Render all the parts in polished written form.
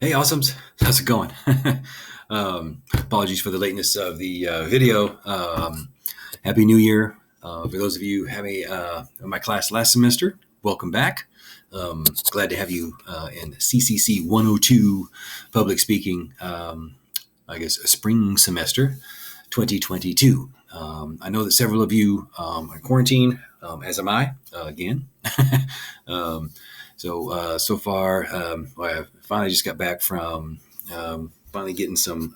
Hey, awesomes. How's it going? Apologies for the lateness of the video. Happy New Year. For those of you having in my class last semester, welcome back. Glad to have you in CCC102 public speaking, I guess, a spring semester 2022. I know that several of you are in quarantine, as am I, again. So far, I finally just got back from finally getting some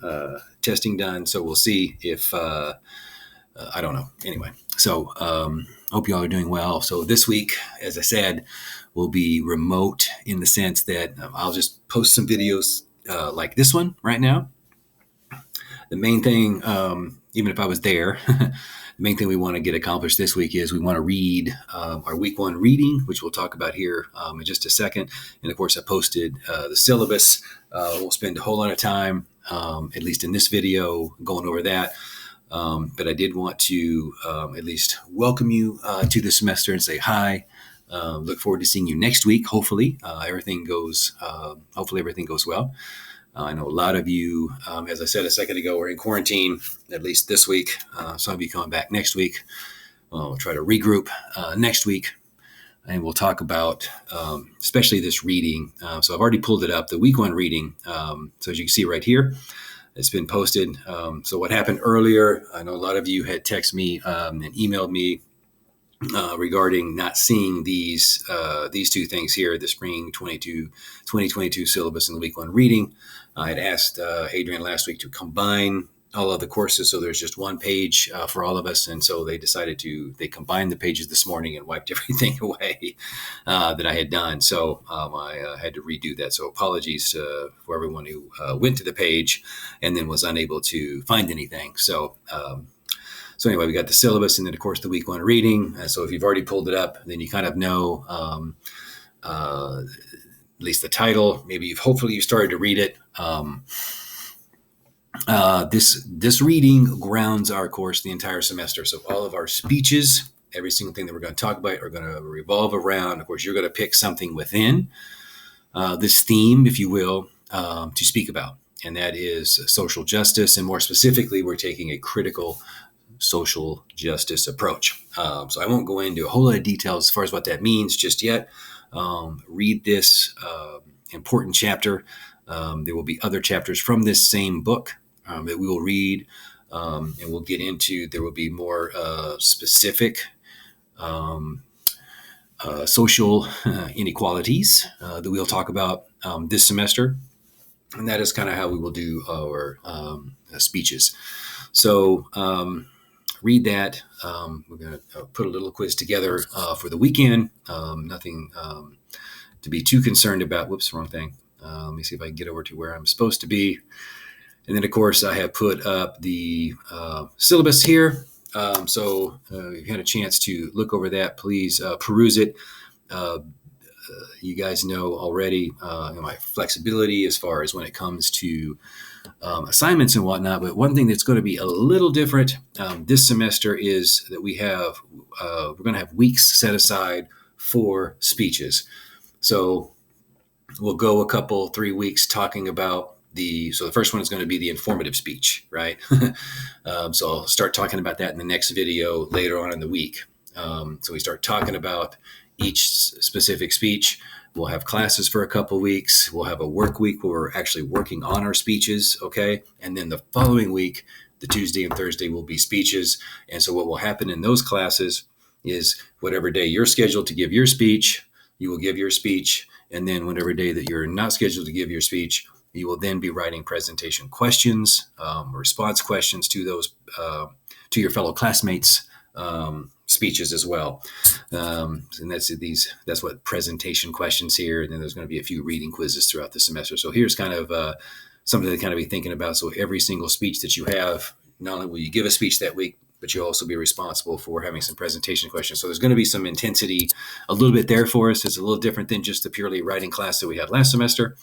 testing done. So we'll see if, I don't know. Anyway, so hope you all are doing well. So this week, as I said, will be remote in the sense that I'll just post some videos like this one right now. The main thing, even if I was there, the main thing we want to get accomplished this week is we want to read our week one reading, which we'll talk about here in just a second. And of course, I posted the syllabus. We'll spend a whole lot of time, at least in this video, going over that. But I did want to at least welcome you to the semester and say hi. Look forward to seeing you next week. Hopefully, everything goes well. I know a lot of you, as I said a second ago, are in quarantine, at least this week. Some of you coming back next week. We'll try to regroup next week, and we'll talk about especially this reading. So I've already pulled it up, the week one reading. So as you can see right here, it's been posted. So what happened earlier, I know a lot of you had texted me and emailed me regarding not seeing these two things here, the spring 2022 syllabus and the week one reading. I had asked Adrian last week to combine all of the courses, so there's just one page for all of us, and so they combined the pages this morning and wiped everything away that I had done. So I had to redo that. So apologies for everyone who went to the page and then was unable to find anything. So anyway, we got the syllabus and then, of course, the week one reading. So if you've already pulled it up, then you kind of know at least the title. Maybe hopefully you started to read it. This reading grounds our course the entire semester. So all of our speeches, every single thing that we're going to talk about are going to revolve around. Of course, you're going to pick something within this theme, if you will, to speak about. And that is social justice. And more specifically, we're taking a critical social justice approach. So I won't go into a whole lot of details as far as what that means just yet. Read this important chapter. There will be other chapters from this same book that we will read, and we'll get into. There will be more specific social inequalities that we'll talk about this semester. And that is kind of how we will do our speeches. So read that. We're going to put a little quiz together for the weekend. Nothing to be too concerned about. Whoops, wrong thing. Let me see if I can get over to where I'm supposed to be. And then, of course, I have put up the syllabus here. So if you had a chance to look over that, please peruse it. You guys know already my flexibility as far as when it comes to assignments and whatnot. But one thing that's going to be a little different this semester is that we're going to have weeks set aside for speeches. So we'll go 3 weeks talking about so the first one is going to be the informative speech, right? So I'll start talking about that in the next video later on in the week. So we start talking about each specific speech. We'll have classes for a couple weeks. We'll have a work week where we're actually working on our speeches, okay? And then the following week, the Tuesday and Thursday will be speeches. And so what will happen in those classes is whatever day you're scheduled to give your speech, you will give your speech. And then whatever day that you're not scheduled to give your speech, you will then be writing presentation questions, response questions to those, to your fellow classmates' speeches as well. And that's what presentation questions here. And then there's going to be a few reading quizzes throughout the semester. So here's kind of something to kind of be thinking about. So every single speech that you have, not only will you give a speech that week, but you'll also be responsible for having some presentation questions. So there's going to be some intensity a little bit there for us. It's a little different than just the purely writing class that we had last semester.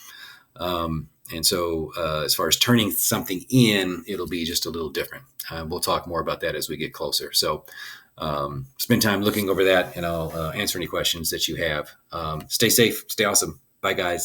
And so as far as turning something in, it'll be just a little different. We'll talk more about that as we get closer. So spend time looking over that, and I'll answer any questions that you have. Stay safe. Stay awesome. Bye, guys.